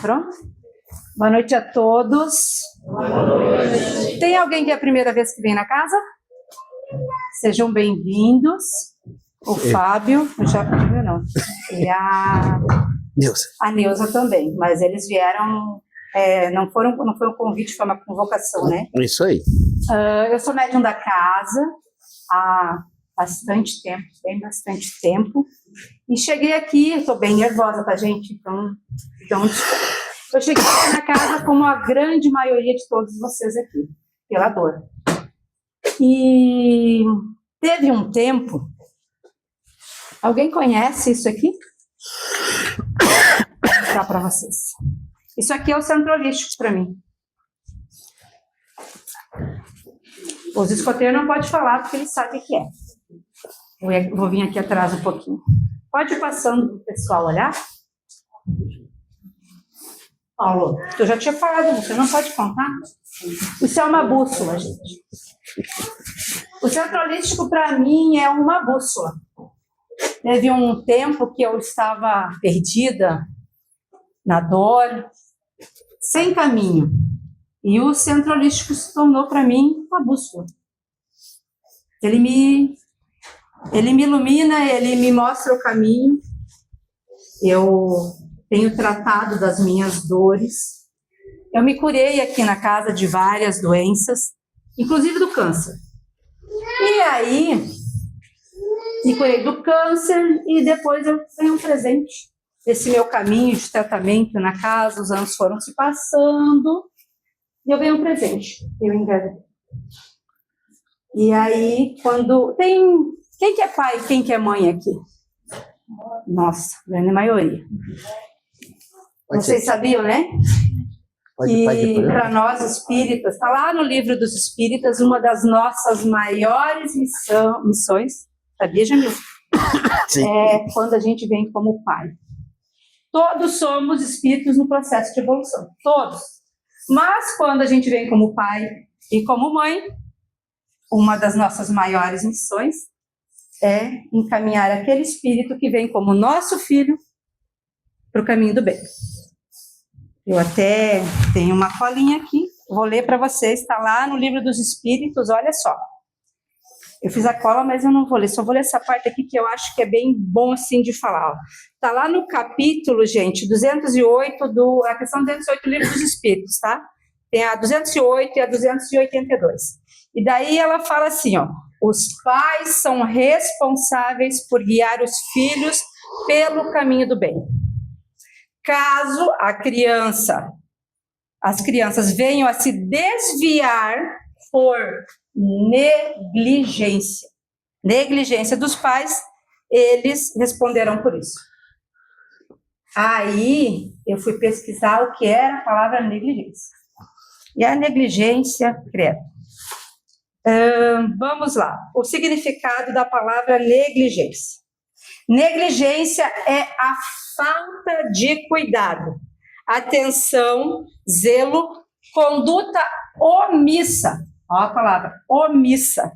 Pronto? Boa noite a todos. Boa noite. Tem alguém que é a primeira vez que vem na casa? Sejam bem-vindos. O Fábio, eu já não, e a Neuza também, mas eles vieram, não foi um convite, foi uma convocação, né? Isso aí. Eu sou médium da casa há bastante tempo, e cheguei aqui, estou bem nervosa, tá, gente? Então eu cheguei na casa como a grande maioria de todos vocês aqui, pela dor. E teve um tempo. Alguém conhece isso aqui? Vou mostrar para vocês. Isso aqui é o centro holístico para mim. Os escoteiros não podem falar porque eles sabem o que é. Vou vir aqui atrás um pouquinho. Pode ir passando para o pessoal olhar. Paulo, eu já tinha falado, você não pode contar? Isso é uma bússola, gente. O centro holístico para mim é uma bússola. Teve um tempo que eu estava perdida, na dor, sem caminho. E o centro holístico se tornou para mim uma bússola. Ele me ilumina, ele me mostra o caminho. Eu tenho tratado das minhas dores. Eu me curei aqui na casa de várias doenças, inclusive do câncer. E aí, me curei do câncer e depois eu ganhei um presente. Esse meu caminho de tratamento na casa, os anos foram se passando e eu ganhei um presente. Eu engravidei. E aí, quando quem que é pai e quem que é mãe aqui? Nossa, grande maioria. Vocês sabiam, né? Que para nós espíritas, está lá no livro dos espíritas, uma das nossas maiores missões, sabia, Jamil? Sim. É quando a gente vem como pai. Todos somos espíritos no processo de evolução, todos. Mas quando a gente vem como pai e como mãe, uma das nossas maiores missões é encaminhar aquele espírito que vem como nosso filho para o caminho do bem. Eu até tenho uma colinha aqui, vou ler para vocês, está lá no livro dos espíritos, olha só. Eu fiz a cola, mas eu não vou ler, só vou ler essa parte aqui que eu acho que é bem bom assim de falar. Está lá no capítulo, gente, 208, a questão 208 do livro dos espíritos, tá? Tem a 208 e a 282. E daí ela fala assim, ó, os pais são responsáveis por guiar os filhos pelo caminho do bem. Caso as crianças venham a se desviar por negligência dos pais, eles responderão por isso. Aí eu fui pesquisar o que era a palavra negligência. E a negligência, credo. Vamos lá. O significado da palavra negligência. Negligência é a falta de cuidado, atenção, zelo, conduta omissa. Olha a palavra, omissa.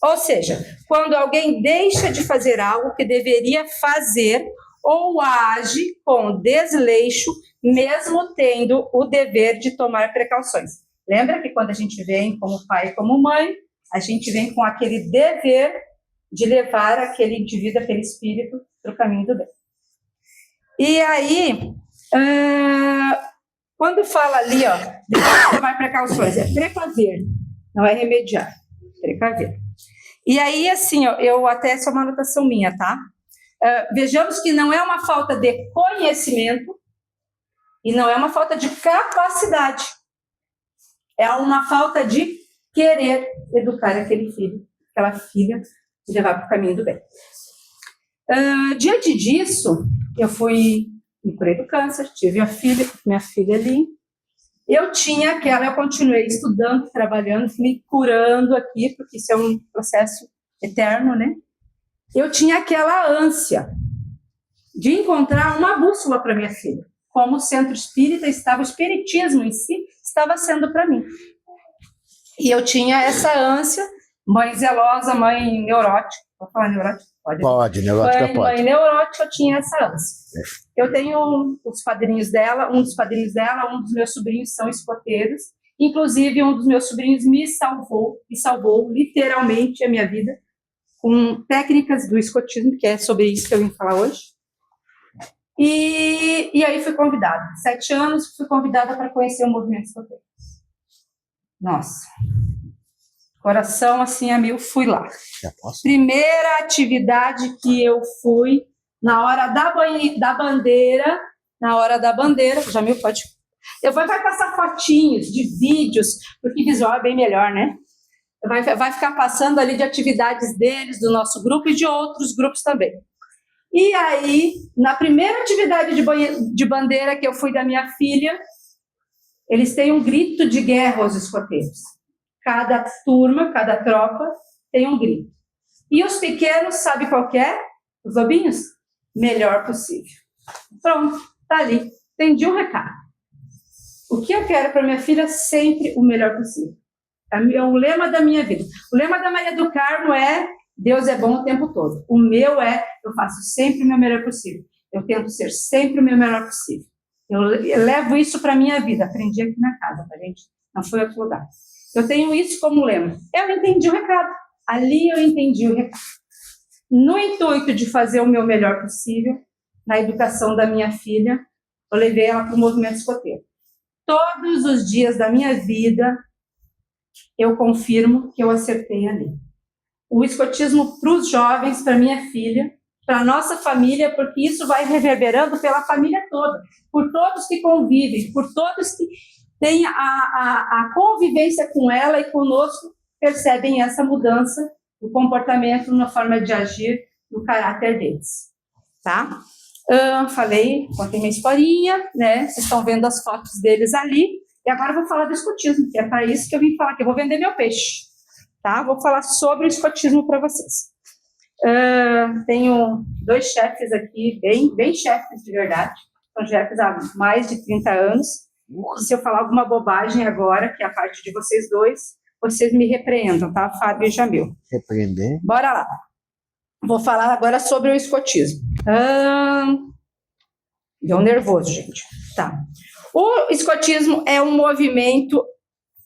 Ou seja, quando alguém deixa de fazer algo que deveria fazer ou age com desleixo, mesmo tendo o dever de tomar precauções. Lembra que quando a gente vem como pai e como mãe, a gente vem com aquele dever de levar aquele indivíduo, aquele espírito, para o caminho do bem. E aí, quando fala ali, ó, de tomar precauções, é precaver, não é remediar, precaver. E aí, assim, ó, eu até, essa é uma anotação minha, tá? Vejamos que não é uma falta de conhecimento e não é uma falta de capacidade. É uma falta de querer educar aquele filho, aquela filha, e levar para o caminho do bem. Diante disso, eu me curei do câncer, tive minha filha ali. Eu continuei estudando, trabalhando, me curando aqui, porque isso é um processo eterno, né? Eu tinha aquela ânsia de encontrar uma bússola para minha filha. Como o centro espírita o espiritismo em si estava sendo para mim. E eu tinha essa ânsia, mãe zelosa, mãe neurótica. Vou falar neurótica? Pode, neurótica pode. Mãe neurótica tinha essa ânsia. Eu tenho os padrinhos dela, um dos padrinhos dela, um dos meus sobrinhos são escoteiros. Inclusive, um dos meus sobrinhos me salvou literalmente a minha vida com técnicas do escotismo, que é sobre isso que eu vim falar hoje. E aí fui convidada. 7 anos, fui convidada para conhecer o movimento escoteiro. Nossa, coração assim a mil, fui lá. Primeira atividade que eu fui, na hora da bandeira, Jamil pode... Vai passar fotinhos de vídeos, porque visual é bem melhor, né? Vai ficar passando ali de atividades deles, do nosso grupo e de outros grupos também. E aí, na primeira atividade de bandeira que eu fui da minha filha, eles têm um grito de guerra aos escoteiros. Cada turma, cada tropa tem um grito. E os pequenos, sabe qual que é? Os lobinhos? Melhor possível. Pronto, tá ali. Entendi o recado. O que eu quero para minha filha? Sempre o melhor possível. É o lema da minha vida. O lema da Maria do Carmo é Deus é bom o tempo todo. O meu é, eu faço sempre o meu melhor possível. Eu tento ser sempre o meu melhor possível. Eu levo isso para a minha vida. Aprendi aqui na casa, tá, gente? Não foi outro lugar. Eu tenho isso como lema. Eu entendi o recado. Ali eu entendi o recado. No intuito de fazer o meu melhor possível, na educação da minha filha, eu levei ela para o movimento escoteiro. Todos os dias da minha vida, eu confirmo que eu acertei ali. O escotismo para os jovens, para minha filha, para a nossa família, porque isso vai reverberando pela família toda, por todos que convivem, por todos que têm a convivência com ela e conosco, percebem essa mudança no comportamento, na forma de agir, no caráter deles. Tá? Falei, contei minha historinha, né? Vocês estão vendo as fotos deles ali, e agora eu vou falar do escotismo, que é para isso que eu vim falar, que eu vou vender meu peixe. Tá? Vou falar sobre o escotismo para vocês. Tenho 2 chefes aqui, bem chefes de verdade, são chefes há mais de 30 anos. Se eu falar alguma bobagem agora, que é a parte de vocês dois, vocês me repreendam, tá? Fábio e Jamil. Repreender? Bora lá. Vou falar agora sobre o escotismo. Deu nervoso, gente. Tá. O escotismo é um movimento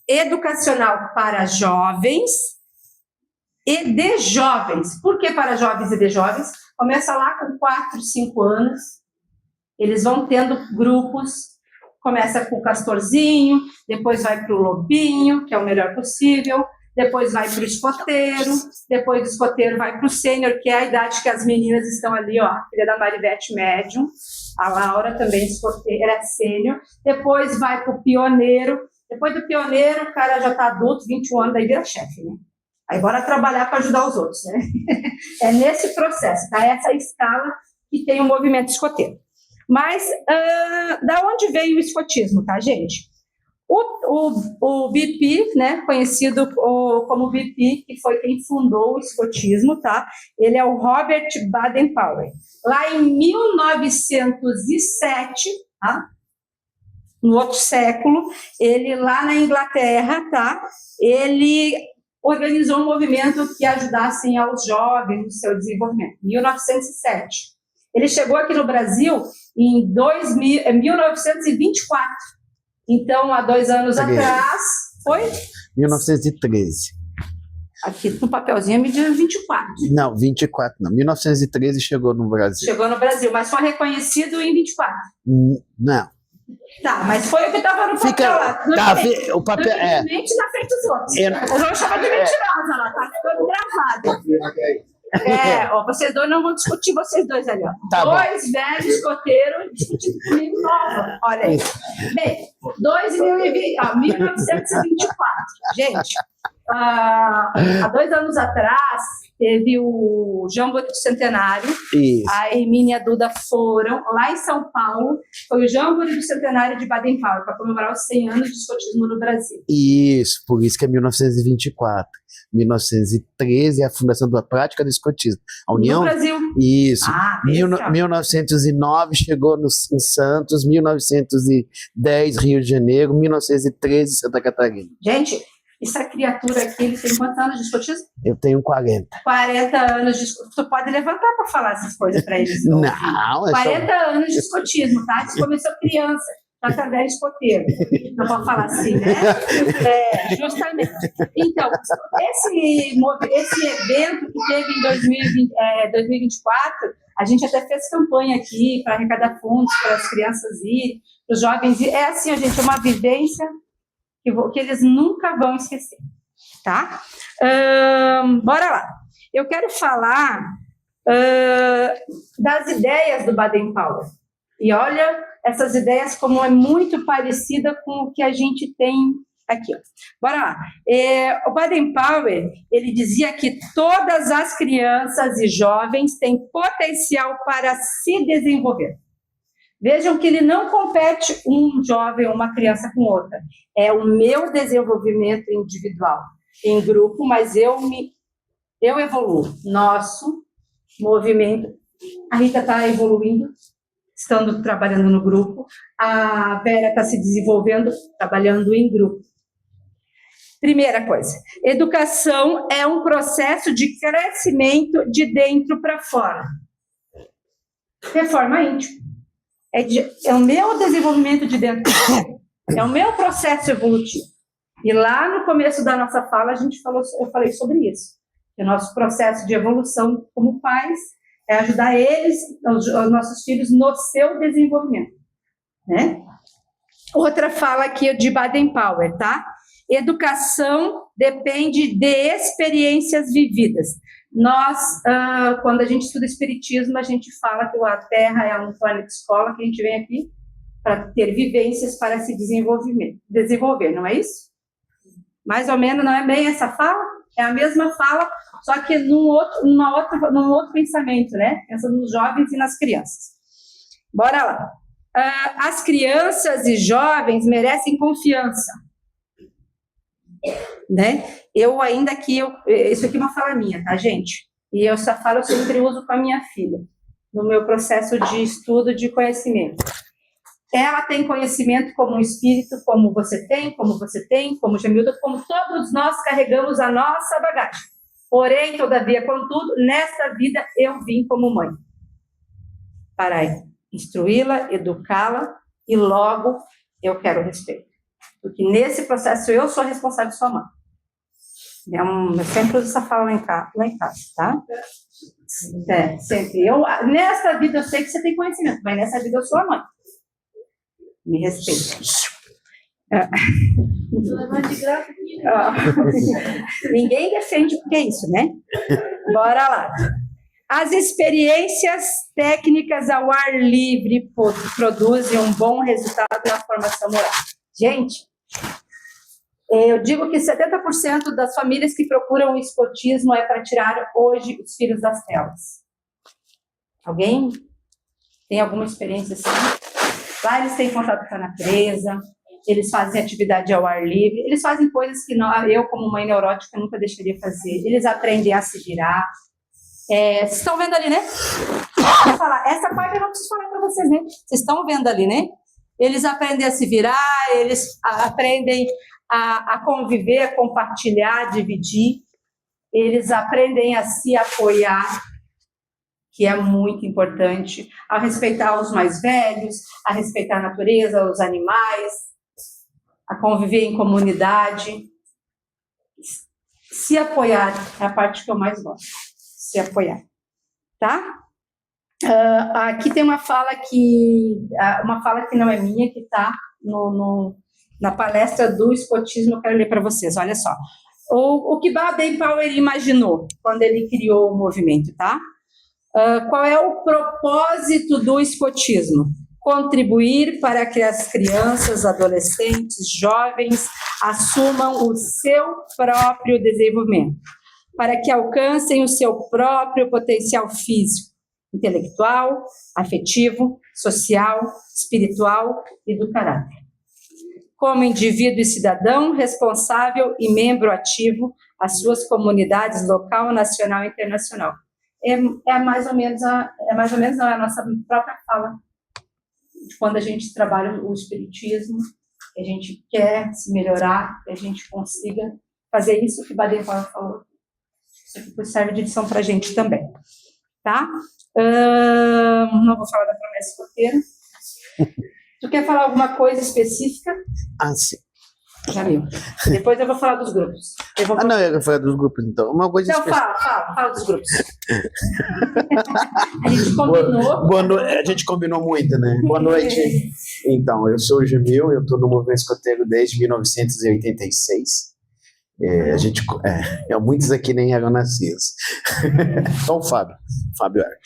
educacional para jovens e de jovens. Por que para jovens e de jovens? Começa lá com 4, 5 anos. Eles vão tendo grupos. Começa com o castorzinho, depois vai para o lobinho, que é o melhor possível, depois vai para o escoteiro, depois do escoteiro vai para o sênior, que é a idade que as meninas estão ali, ó, a filha da Marivete médium, a Laura também escoteira, é sênior, depois vai para o pioneiro, depois do pioneiro o cara já está adulto, 21 anos, daí vira chefe, né? Aí bora trabalhar para ajudar os outros, né? É nesse processo, tá? Essa escala que tem o movimento escoteiro. Mas, da onde veio o escotismo, tá, gente? O BP, né, conhecido como BP, que foi quem fundou o escotismo, tá? Ele é o Robert Baden-Powell. Lá em 1907, tá? No outro século, ele lá na Inglaterra, tá? Ele organizou um movimento que ajudasse aos jovens no seu desenvolvimento, 1907. Ele chegou aqui no Brasil em 1924. Então, há 2 anos atrás, foi? 1913. Aqui no papelzinho me diz 24. Não, 24 não. 1913 chegou no Brasil. Chegou no Brasil, mas foi reconhecido em 24. Não. Tá, mas foi o que estava no papel lá. Tá, o papel é. Mente na frente dos outros. Eu vou chamar de mentirosa lá, tá ficando gravado. Vocês dois não vão discutir, vocês dois ali, ó. Tá 2 velhos escoteiros discutindo comigo nova. Olha aí. Bem, 1924. Gente, há 2 anos atrás, teve o Jamboree do Centenário. Isso. A Hermínia e a Duda foram lá em São Paulo. Foi o Jamboree do Centenário de Baden-Powell, para comemorar os 100 anos de escotismo no Brasil. Isso, por isso que é 1924. 1913 é a fundação da prática do escotismo. A União... No Brasil. Isso. 1909 chegou em Santos, 1910 Rio de Janeiro, 1913 Santa Catarina. Gente, Essa criatura aqui, ele tem quantos anos de escotismo? Eu tenho 40. 40 anos de escotismo. Tu pode levantar para falar essas coisas para eles. Não, é 40 anos de escotismo, tá? Isso começou criança, já tá velho escoteiro. Não pode falar assim, né? Justamente. Então, esse evento que teve em 2024, a gente até fez campanha aqui para arrecadar fundos para as crianças irem, para os jovens irem. É assim, gente, é uma vivência que eles nunca vão esquecer, tá? Bora lá. Eu quero falar das ideias do Baden-Powell. E olha, essas ideias como é muito parecida com o que a gente tem aqui. Ó. Bora lá. O Baden-Powell, ele dizia que todas as crianças e jovens têm potencial para se desenvolver. Vejam que ele não compete um jovem ou uma criança com outra. É o meu desenvolvimento individual, em grupo, mas eu evoluo. Nosso movimento. A Rita está evoluindo, estando trabalhando no grupo. A Vera está se desenvolvendo, trabalhando em grupo. Primeira coisa, educação é um processo de crescimento de dentro para fora. Reforma íntima. É o meu desenvolvimento de dentro para fora. É o meu processo evolutivo. E lá no começo da nossa fala, eu falei sobre isso. Que o nosso processo de evolução como pais é ajudar os nossos filhos, no seu desenvolvimento. Né? Outra fala aqui de Baden-Powell, tá? Educação depende de experiências vividas. Nós, quando a gente estuda espiritismo, a gente fala que a Terra é um planeta escola, que a gente vem aqui para ter vivências para se desenvolver, não é isso? Mais ou menos, não é bem essa fala? É a mesma fala, só que num outro pensamento, né? Pensando nos jovens e nas crianças. Bora lá. As crianças e jovens merecem confiança. Né? Isso aqui é uma fala minha, tá, gente? E essa fala eu sempre uso com a minha filha, no meu processo de estudo de conhecimento. Ela tem conhecimento como um espírito, como você tem, como Gemilda, como todos nós carregamos a nossa bagagem. Porém, todavia, contudo, nesta vida eu vim como mãe. Para instruí-la, educá-la e logo eu quero respeito. Porque nesse processo eu sou responsável de sua mãe. Eu sempre uso essa fala lá em casa, tá? Sempre. Nessa vida eu sei que você tem conhecimento, mas nessa vida eu sou a mãe. Me respeita. Ninguém defende porque é isso, né? Bora lá. As experiências técnicas ao ar livre produzem um bom resultado na formação moral. Gente, eu digo que 70% das famílias que procuram o escotismo é para tirar hoje os filhos das telas. Alguém tem alguma experiência assim? Lá eles têm contato com a natureza, eles fazem atividade ao ar livre, eles fazem coisas que eu, como mãe neurótica, nunca deixaria fazer. Eles aprendem a se virar. Vocês estão vendo ali, né? Vou falar. Essa parte eu não preciso falar para vocês, né? Vocês estão vendo ali, né? Eles aprendem a se virar, eles aprendem a conviver, a compartilhar, a dividir. Eles aprendem a se apoiar, que é muito importante, a respeitar os mais velhos, a respeitar a natureza, os animais, a conviver em comunidade. Se apoiar é a parte que eu mais gosto. Se apoiar, tá? Aqui tem uma fala que não é minha, que está na palestra do escotismo, eu quero ler para vocês, olha só. O que Baden-Powell imaginou quando ele criou o movimento, tá? Qual é o propósito do escotismo? Contribuir para que as crianças, adolescentes, jovens assumam o seu próprio desenvolvimento, para que alcancem o seu próprio potencial físico, intelectual, afetivo, social, espiritual e do caráter. Como indivíduo e cidadão responsável e membro ativo às suas comunidades local, nacional e internacional. É mais ou menos não, é a nossa própria fala de quando a gente trabalha o espiritismo, que a gente quer se melhorar, que a gente consiga fazer isso que Baden-Powell falou. Isso aqui serve de lição para a gente também. Tá? Não vou falar da promessa escoteira. Tu quer falar alguma coisa específica? Sim. Já viu. Depois eu vou falar dos grupos. Não, eu vou falar dos grupos, então. Uma coisa então, fala dos grupos. A gente combinou. Boa noite. A gente combinou muito, né? Boa noite. Então, eu sou o Jamil, eu estou no movimento escoteiro desde 1986. Muitos aqui nem eram nascidos. Então, o Fábio era.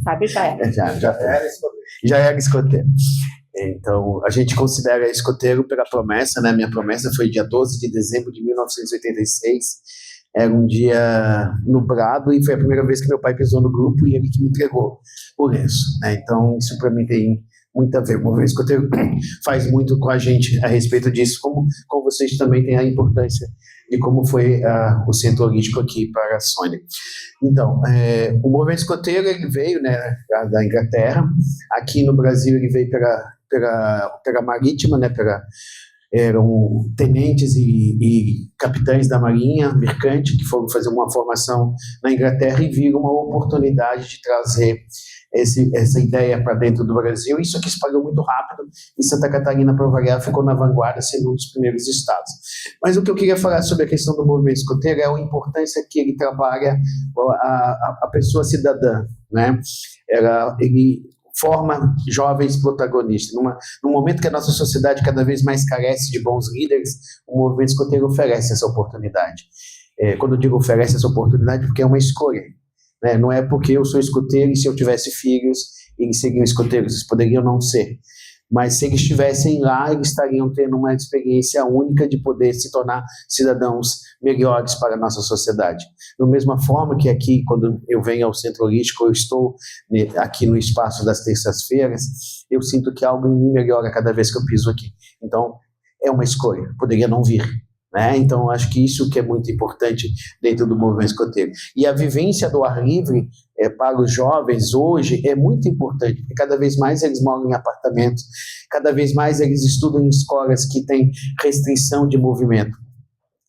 Fábio já era. Já era escoteiro. Então, a gente considera escoteiro pela promessa, né? Minha promessa foi dia 12 de dezembro de 1986. Era um dia nublado e foi a primeira vez que meu pai pisou no grupo e ele que me entregou o lenço, né? Então, isso para mim tem muito a ver. O movimento escoteiro faz muito com a gente a respeito disso, como vocês também têm a importância de como foi o centro holístico aqui para a Sônia. Então, o movimento escoteiro ele veio, né, da Inglaterra. Aqui no Brasil ele veio pela marítima, né, eram tenentes e capitães da marinha mercante que foram fazer uma formação na Inglaterra e viram uma oportunidade de trazer essa ideia para dentro do Brasil. Isso aqui espalhou muito rápido e Santa Catarina, para variar, ficou na vanguarda, sendo um dos primeiros estados. Mas o que eu queria falar sobre a questão do movimento escoteiro é a importância que ele trabalha a pessoa cidadã, né? Ele forma jovens protagonistas. No momento que a nossa sociedade cada vez mais carece de bons líderes, o movimento escoteiro oferece essa oportunidade. Quando eu digo oferece essa oportunidade, porque é uma escolha. Né? Não é porque eu sou escoteiro e se eu tivesse filhos, eles seriam escoteiros, eles poderiam não ser. Mas se eles estivessem lá, eles estariam tendo uma experiência única de poder se tornar cidadãos melhores para a nossa sociedade. Da mesma forma que aqui, quando eu venho ao Centro Holístico, eu estou aqui no espaço das terças-feiras, eu sinto que algo em mim melhora cada vez que eu piso aqui. Então, é uma escolha, poderia não vir. Né? Então, acho que isso que é muito importante dentro do movimento escoteiro. E a vivência do ar livre para os jovens hoje é muito importante, porque cada vez mais eles moram em apartamentos, cada vez mais eles estudam em escolas que têm restrição de movimento.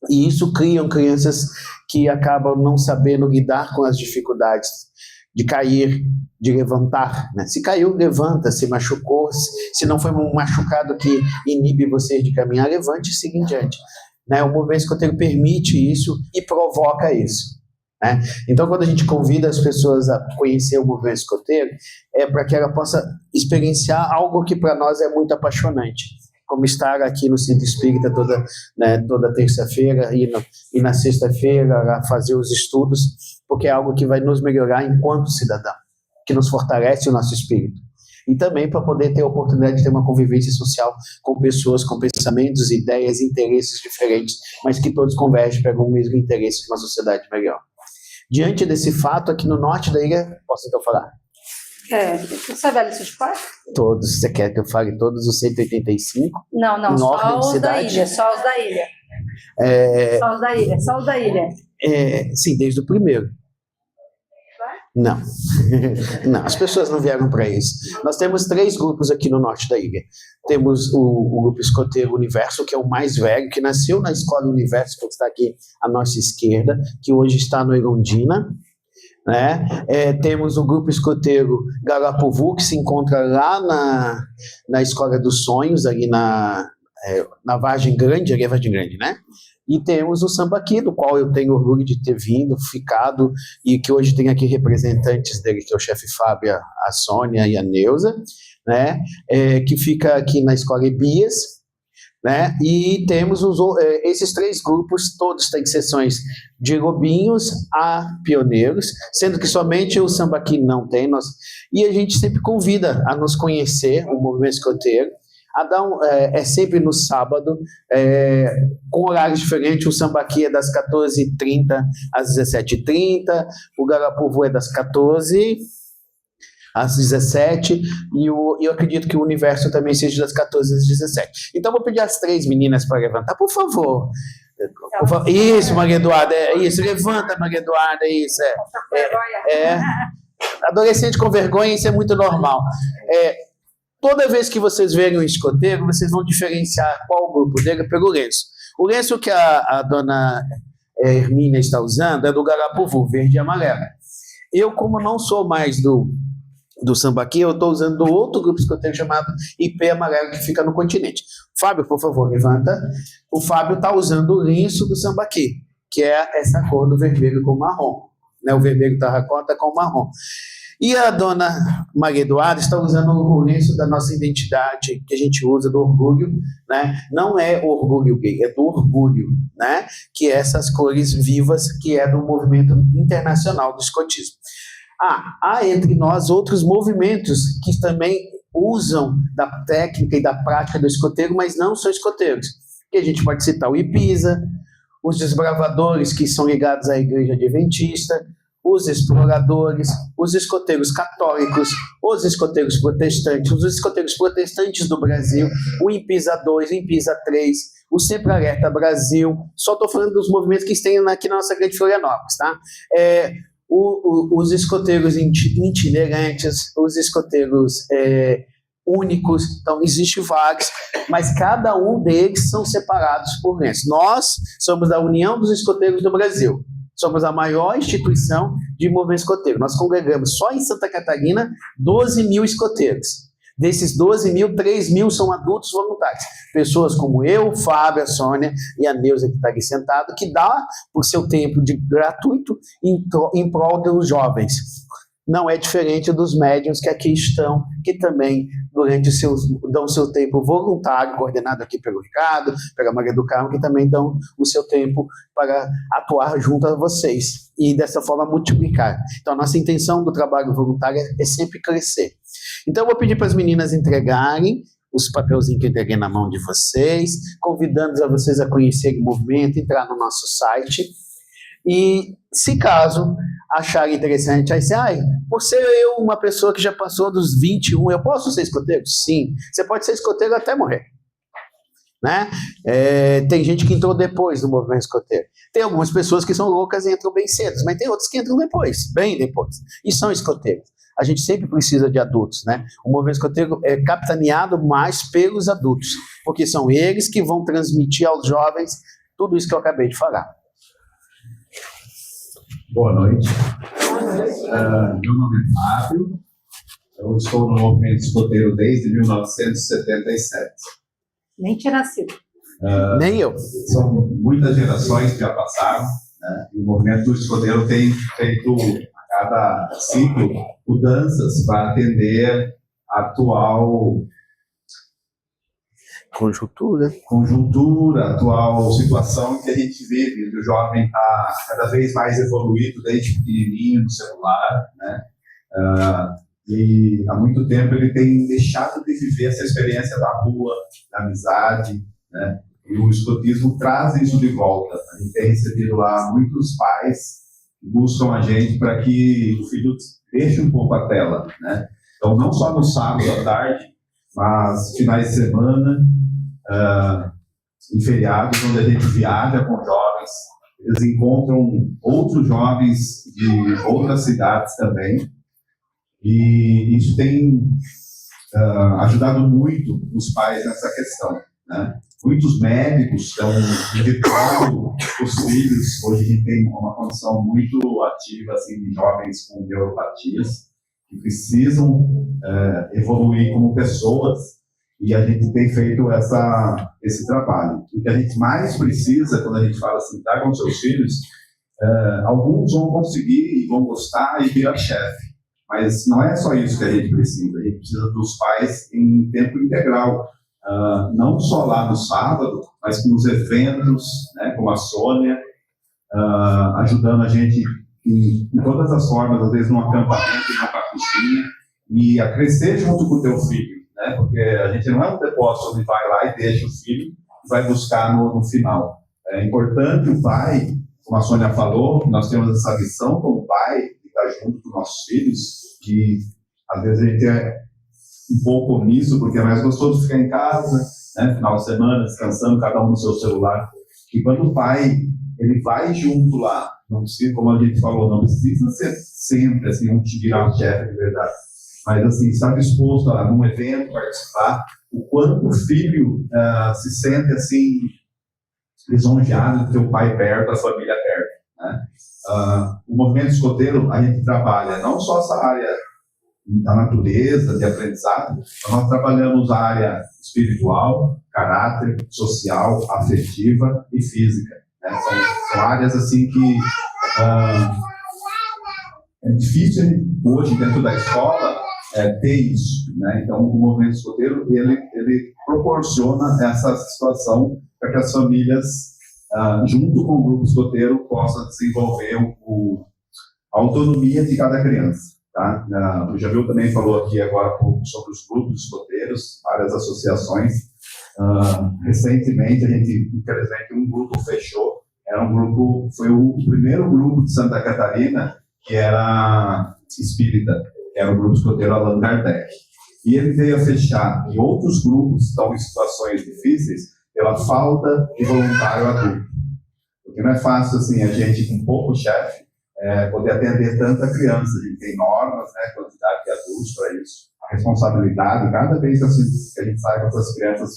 E isso criam crianças que acabam não sabendo lidar com as dificuldades de cair, de levantar. Né? Se caiu, levanta. Se machucou, se não foi um machucado que inibe você de caminhar, levante e siga em diante. Né? O movimento escoteiro permite isso e provoca isso. Né? Então, quando a gente convida as pessoas a conhecer o movimento escoteiro, é para que ela possa experienciar algo que para nós é muito apaixonante, como estar aqui no Centro Espírita toda terça-feira e na sexta-feira fazer os estudos, porque é algo que vai nos melhorar enquanto cidadão, que nos fortalece o nosso espírito. E também para poder ter a oportunidade de ter uma convivência social com pessoas com pensamentos, ideias, interesses diferentes, mas que todos convergem para o mesmo interesse de uma sociedade melhor. Diante desse fato, aqui no norte da ilha, posso então falar? Você sabe a lista de cor? Todos, você quer que eu fale todos os 185? Não, só os da ilha, só os da ilha. Só os da ilha. Sim, desde o primeiro. Não, as pessoas não vieram para isso. Nós temos 3 grupos aqui no norte da ilha. Temos o grupo escoteiro Universo, que é o mais velho, que nasceu na Escola Universo, que está aqui à nossa esquerda, que hoje está no Irondina. Né? Temos o grupo escoteiro Garapuvu, que se encontra lá na Escola dos Sonhos, ali na Vargem Grande, ali é Vargem Grande, né? E temos o Sambaqui, do qual eu tenho orgulho de ter vindo, ficado, e que hoje tem aqui representantes dele, que é o chefe Fábio, a Sônia e a Neuza, né? Que fica aqui na Escola Ebias, né? E temos esses 3 grupos, todos têm sessões de lobinhos a pioneiros, sendo que somente o Sambaqui não tem, e a gente sempre convida a nos conhecer, o movimento escoteiro, é sempre no sábado, com horários diferentes. O Sambaqui é das 14h30 às 17h30, o Garapuvu é das 14 às 17, e eu acredito que o Universo também seja das 14 às 17. Então, vou pedir às 3 meninas para levantar, por favor. Isso, Maria Eduarda, isso, levanta, Maria Eduarda, isso. Adolescente com vergonha, isso é muito normal. Toda vez que vocês verem um escoteiro, vocês vão diferenciar qual o grupo dele pelo lenço. O lenço que a dona Hermínia está usando é do Garapuvu, verde e amarelo. Eu, como não sou mais do Sambaqui, eu estou usando do outro grupo escoteiro chamado IP Amarelo, que fica no Continente. Fábio, por favor, levanta. O Fábio está usando o lenço do Sambaqui, que é essa cor do vermelho com marrom. Né? O vermelho terracota com marrom. E a dona Maria Eduarda está usando o lenço da nossa identidade, que a gente usa do orgulho, né? Não é orgulho gay, é do orgulho, né? Que é essas cores vivas, que é do movimento internacional do escotismo. Há entre nós outros movimentos que também usam da técnica e da prática do escoteiro, mas não são escoteiros. Que a gente pode citar o Ipisa, os desbravadores que são ligados à Igreja Adventista, os exploradores, os escoteiros católicos, os escoteiros protestantes do Brasil, o Impisa 2, o Impisa 3, o Sempre Alerta Brasil. Só estou falando dos movimentos que tem aqui na nossa grande Florianópolis, tá? Os escoteiros itinerantes, os escoteiros únicos, então existem vários, mas cada um deles são separados por lenço. Nós somos a União dos Escoteiros do Brasil. Somos a maior instituição de movimento escoteiro. Nós congregamos só em Santa Catarina 12 mil escoteiros. Desses 12 mil, 3 mil são adultos voluntários. Pessoas como eu, Fábio, a Sônia e a Neuza, que está aqui sentado, que dá o seu tempo de gratuito em prol dos jovens. Não é diferente dos médiuns que aqui estão, que também dão o seu tempo voluntário, coordenado aqui pelo Ricardo, pela Maria do Carmo, que também dão o seu tempo para atuar junto a vocês e dessa forma multiplicar. Então a nossa intenção do trabalho voluntário é sempre crescer. Então eu vou pedir para as meninas entregarem os papelzinhos que eu entreguei na mão de vocês, convidando a vocês a conhecerem o movimento, entrar no nosso site. E, se caso acharem interessante, aí você, por ser eu uma pessoa que já passou dos 21, eu posso ser escoteiro? Sim. Você pode ser escoteiro até morrer. Né? Tem gente que entrou depois do movimento escoteiro. Tem algumas pessoas que são loucas e entram bem cedo, mas tem outras que entram depois, bem depois, e são escoteiros. A gente sempre precisa de adultos, né? O movimento escoteiro é capitaneado mais pelos adultos, porque são eles que vão transmitir aos jovens tudo isso que eu acabei de falar. Boa noite. Meu nome é Fábio. Eu estou no movimento escoteiro desde 1977. Nem tinha nascido. Nem eu. São muitas gerações que já passaram, né? E o movimento escoteiro tem feito a cada ciclo mudanças para atender a atual conjuntura, atual situação que a gente vive, onde o jovem está cada vez mais evoluído desde pequenininho no celular, né? E há muito tempo ele tem deixado de viver essa experiência da rua, da amizade, né? E o escotismo traz isso de volta. A gente tem recebido lá muitos pais que buscam a gente para que o filho deixe um pouco a tela, né? Então, não só no sábado à tarde, mas finais de semana, em feriados, onde a gente viaja com jovens, eles encontram outros jovens de outras cidades também, e isso tem ajudado muito os pais nessa questão, né? Muitos médicos estão indicando os filhos. Hoje a gente tem uma condição muito ativa assim, de jovens com neuropatias que precisam evoluir como pessoas, e a gente tem feito esse trabalho. O que a gente mais precisa, quando a gente fala assim, tá com seus filhos, alguns vão conseguir e vão gostar e virar chefe, mas não é só isso que a gente precisa dos pais em tempo integral. Não só lá no sábado, mas nos eventos, né, como a Sônia, ajudando a gente em todas as formas, às vezes num acampamento, numa patrocínio, e a crescer junto com o teu filho, né, porque a gente não é um depósito onde vai lá e deixa o filho e vai buscar no final. É importante o pai, como a Sônia falou, nós temos essa missão como pai, de estar junto com nossos filhos, que às vezes a gente é um pouco omisso, porque é mais gostoso ficar em casa, né, final de semana, descansando, cada um no seu celular. E quando o pai, ele vai junto lá, não precisa, como a gente falou, não precisa ser sempre assim, um te virar um chefe de verdade, mas assim, estar disposto a, num evento, participar, o quanto o filho se sente assim, lisonjeado de ter o pai perto, a família perto, né? O movimento escoteiro, a gente trabalha não só essa área da natureza, de aprendizado, mas nós trabalhamos a área espiritual, caráter, social, afetiva e física, né? São áreas assim que é difícil hoje dentro da escola ter isso, né? Então o movimento escoteiro ele proporciona essa situação para que as famílias junto com o grupo escoteiro possam desenvolver a autonomia de cada criança, tá? O Jamil também falou aqui agora um pouco sobre os grupos escoteiros, várias associações. Recentemente a gente, infelizmente, um grupo fechou. Foi o primeiro grupo de Santa Catarina que era espírita, que era o grupo escoteiro Allan Kardec. E ele veio a fechar, e outros grupos estão em situações difíceis pela falta de voluntário adulto. Porque não é fácil, assim, a gente, com pouco chefe, poder atender tanta criança. A gente tem normas, né, quantidade de adultos para isso. A responsabilidade, cada vez assim, que a gente sai com essas crianças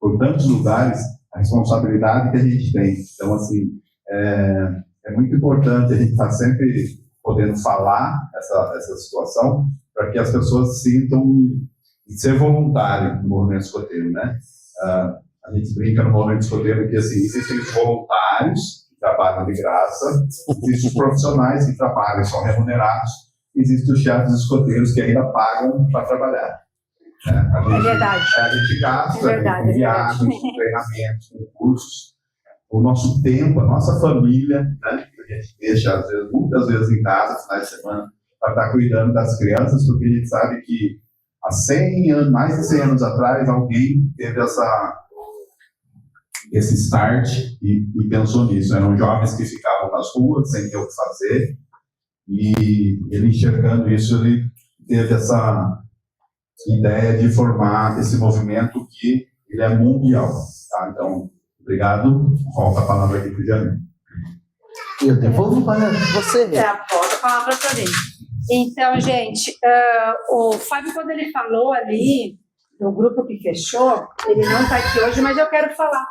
por tantos lugares, a responsabilidade que a gente tem. Então, assim, é muito importante a gente estar sempre podendo falar essa situação para que as pessoas sintam ser voluntário no movimento escoteiro, né? A gente brinca no movimento escoteiro que, assim, existem os voluntários que trabalham de graça, existem os profissionais que trabalham e são remunerados, existem os chefes escoteiros que ainda pagam para trabalhar. É verdade. A gente gasta com viagens, com treinamentos, com cursos, o nosso tempo, a nossa família, né? A gente deixa, muitas vezes em casa, finais de semana, para estar cuidando das crianças, porque a gente sabe que há 100 anos, mais de 100 anos atrás, alguém teve esse start e pensou nisso. Eram jovens que ficavam nas ruas sem ter o que fazer, e ele, enxergando isso, ele teve essa ideia de formar esse movimento que ele é mundial, tá? Então, obrigado. Volta a palavra aqui para o Jamil. Eu devolvo para você. Volta a palavra para mim. Então, gente, o Fábio, quando ele falou ali do grupo que fechou, ele não está aqui hoje, mas eu quero falar.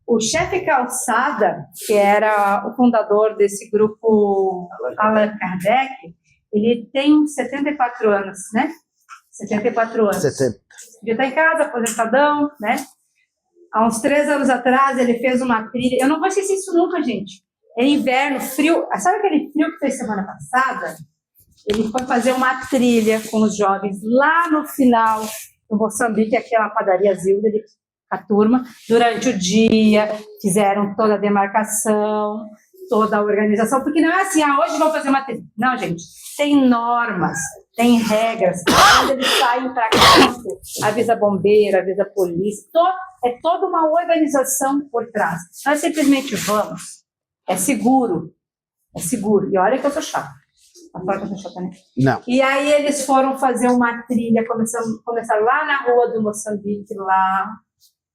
O chefe Calçada, que era o fundador desse grupo Allan Kardec, ele tem 74 anos, né? 74 anos. 70. Já está em casa, aposentadão, né? Há uns 3 anos atrás, ele fez uma trilha. Eu não vou esquecer isso nunca, gente. É inverno, frio. Sabe aquele frio que fez semana passada? Ele foi fazer uma trilha com os jovens lá no final do Moçambique, aquela padaria Zilda, a turma, durante o dia, fizeram toda a demarcação, toda a organização, porque não é assim, hoje vamos fazer uma trilha. Não, gente, tem normas, tem regras. Quando eles saem para campo, avisa bombeiro, avisa polícia, é toda uma organização por trás. Nós simplesmente vamos, é seguro, e olha que eu sou chata. Não. E aí eles foram fazer uma trilha, começaram lá na rua do Moçambique, lá,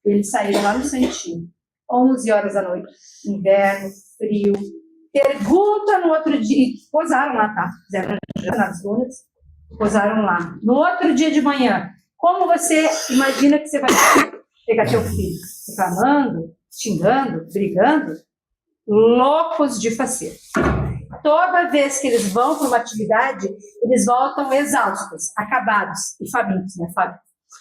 eles saíram lá no Santinho, 11 horas da noite, inverno, frio, pergunta no outro dia, posaram lá, tá? Fizeram nas dunas, posaram lá. No outro dia de manhã, como você imagina que você vai pegar teu filho? Reclamando, xingando, brigando, loucos de faceiro. Toda vez que eles vão para uma atividade, eles voltam exaustos, acabados e famintos, né, Fábio?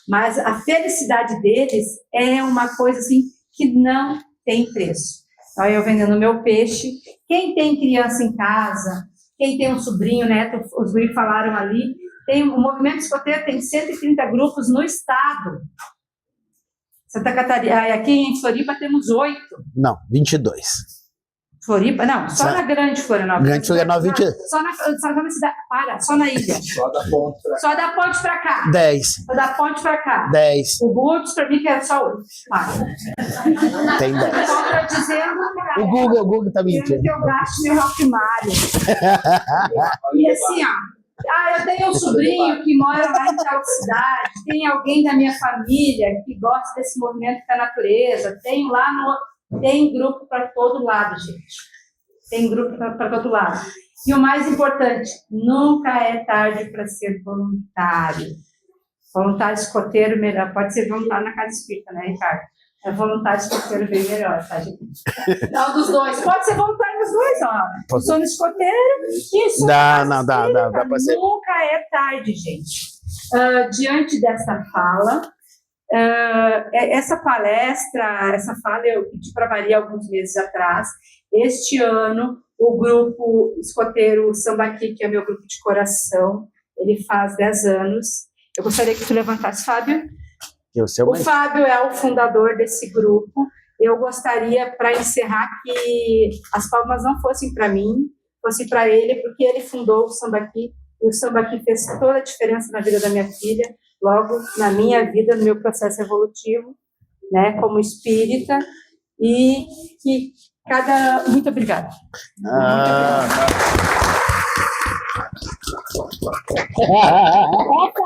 Mas a felicidade deles é uma coisa assim que não tem preço. Olha, eu vendendo meu peixe. Quem tem criança em casa, quem tem um sobrinho, neto, os guris falaram ali, o movimento escoteiro tem 130 grupos no estado. Santa Catarina, aqui em Floripa temos 8. Não, 22. Floripa? Não, só na Grande Florianópolis. Grande Florianópolis, 20. Só na cidade, só na ilha. Só da ponte para cá. Só da ponte para cá. 10. Só da ponte para cá. 10. O Google para mim que era só 8. Tem 10. Só para dizendo, cara, O Google tá mentindo. que eu gasto meu Rockmário. E assim, eu tenho um sobrinho que mora lá em tal cidade, tem alguém da minha família que gosta desse movimento da natureza, tem grupo para todo lado, gente. Tem grupo para todo lado. E o mais importante, nunca é tarde para ser voluntário. Voluntário escoteiro, melhor. Pode ser voluntário na casa espírita, né, Ricardo? É voluntário escoteiro bem melhor, tá, gente? Não, dos dois. Pode ser voluntário dos dois, ó. Sou no escoteiro e sou Dá pra ser. Nunca é tarde, gente. Diante dessa fala, essa palestra, essa fala eu pedi para Maria alguns meses atrás. Este ano, o grupo escoteiro Sambaqui, que é meu grupo de coração, ele faz 10 anos. Eu gostaria que tu levantasse, Fábio. O Fábio é o fundador desse grupo. Eu gostaria, para encerrar, que as palmas não fossem para mim, fossem para ele, porque ele fundou o Sambaqui, e o Sambaqui fez toda a diferença na vida da minha filha, logo na minha vida, no meu processo evolutivo, né, como espírita, e que Muito obrigada. Muito obrigada.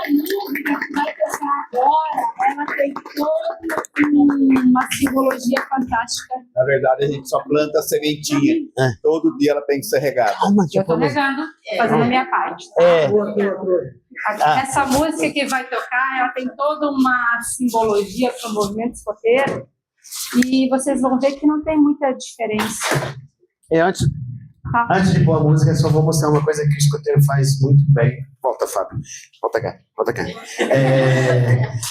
Essa música que vai tocar agora, ela tem toda uma simbologia fantástica. Na verdade, a gente só planta a sementinha. Todo dia ela tem que ser regada. Eu estou regando, fazendo a minha parte. Essa música que vai tocar, ela tem toda uma simbologia para o movimento escoteiro. E vocês vão ver que não tem muita diferença. Antes de pôr a música, eu só vou mostrar uma coisa que o escoteiro faz muito bem. Volta, Fábio. Volta cá.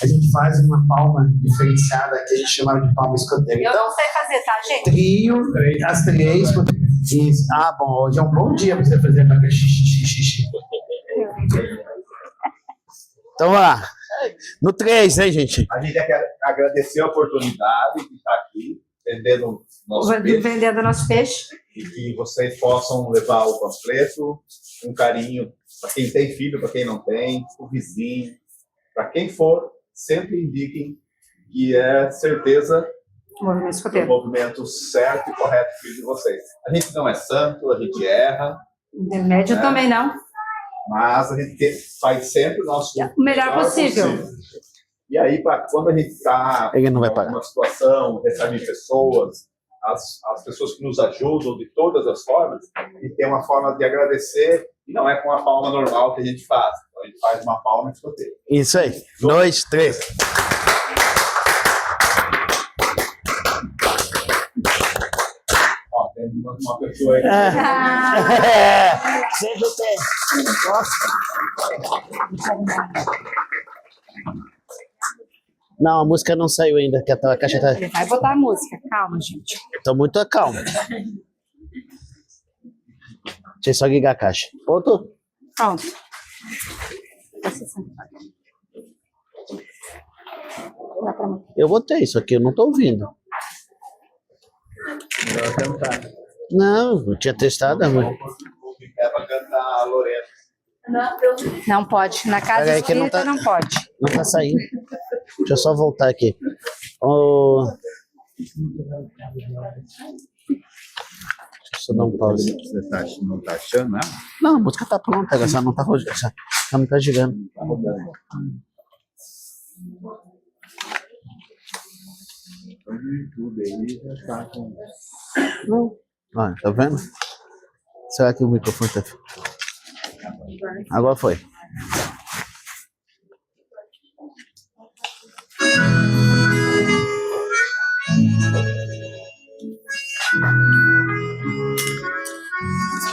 A gente faz uma palma diferenciada que a gente chama de palma escoteira. Eu não sei fazer, tá, gente? Trio, as três. Isso. Bom, hoje é um bom dia para você fazer para xixi. Então, vamos lá. No 3, hein, gente? A gente quer agradecer a oportunidade de estar aqui, vendendo nosso peixe. E que vocês possam levar o panfleto, um carinho para quem tem filho, para quem não tem, o vizinho, para quem for, sempre indiquem que é certeza do movimento certo e correto do filho de vocês. A gente não é santo, a gente erra. Médio também não. Mas a gente faz sempre o nosso melhor possível. E aí, quando a gente está em uma situação, recebe pessoas, as pessoas que nos ajudam de todas as formas, e tem uma forma de agradecer, e não é com a palma normal que a gente faz. Então, a gente faz uma palma escoteira. Isso aí. 2, 3. Ó, tem uma pessoa aí. Sempre tem. Não, a música não saiu ainda, que a caixa tá... Ele vai botar a música, calma, gente. Tô muito calmo. Deixa eu só ligar a caixa. Pronto? Pronto. Eu botei isso aqui, eu não tô ouvindo. Não, eu tinha testado, amor. É pra cantar a Lorena. Não pode. Na casa espírita não pode. Não tá saindo. Deixa eu só voltar aqui. Deixa eu só dar um pause. Você não tá achando, né? Não, a música tá pronta, ela só não tá girando. Tá rodando. O YouTube aí já tá com... Não. Olha, tá vendo? Será que o microfone tá... Agora foi.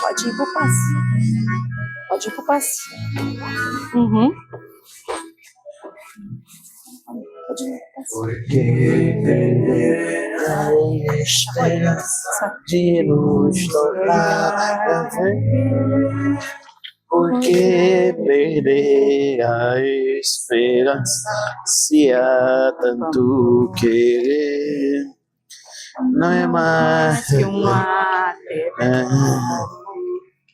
Pode ir pro passe. Pode ir pro passe. Uhum. Pode ir pro passe. Porque perder a esperança de nos tornar. Porque perder a esperança se há tanto querer. Não é mais que um ato.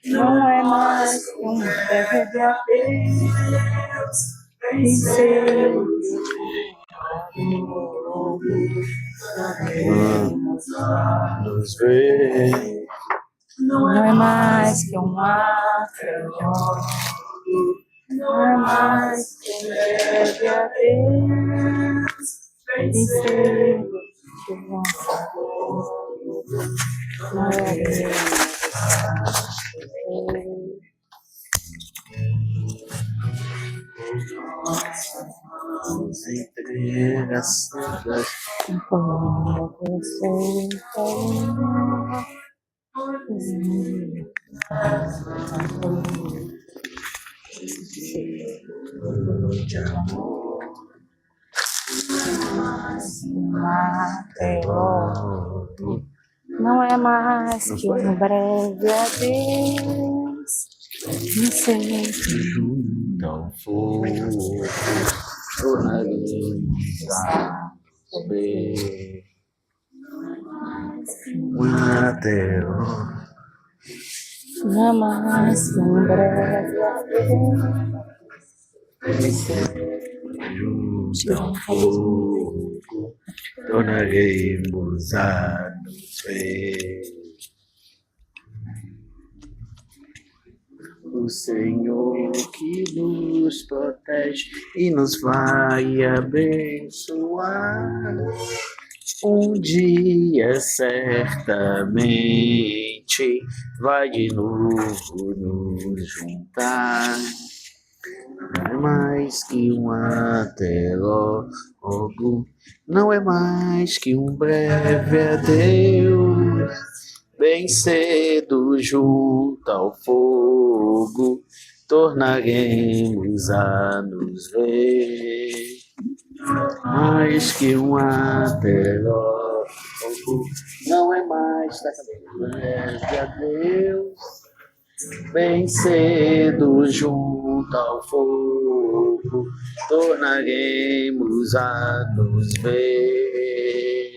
Não é mais que um deve de adeus. Vencer. Nos ver. Não é mais que um ato. Não é mais que um deve a Deus. Vencer. Entregação de amor, não é mais que um breve adeus. Não sei. junto ao fogo, tornaremos a ver. Não é mais que um breve Junto ao fogo, tornaremos a nos ver. O Senhor que nos protege e nos vai abençoar. Um dia certamente vai de novo nos juntar. Não é mais que um até logo, não é mais que um breve adeus. Bem cedo junto ao fogo, tornaremos a nos ver. Mais que um até logo, não é mais um breve adeus. Bem cedo junto ao fogo, tornaremos a nos ver.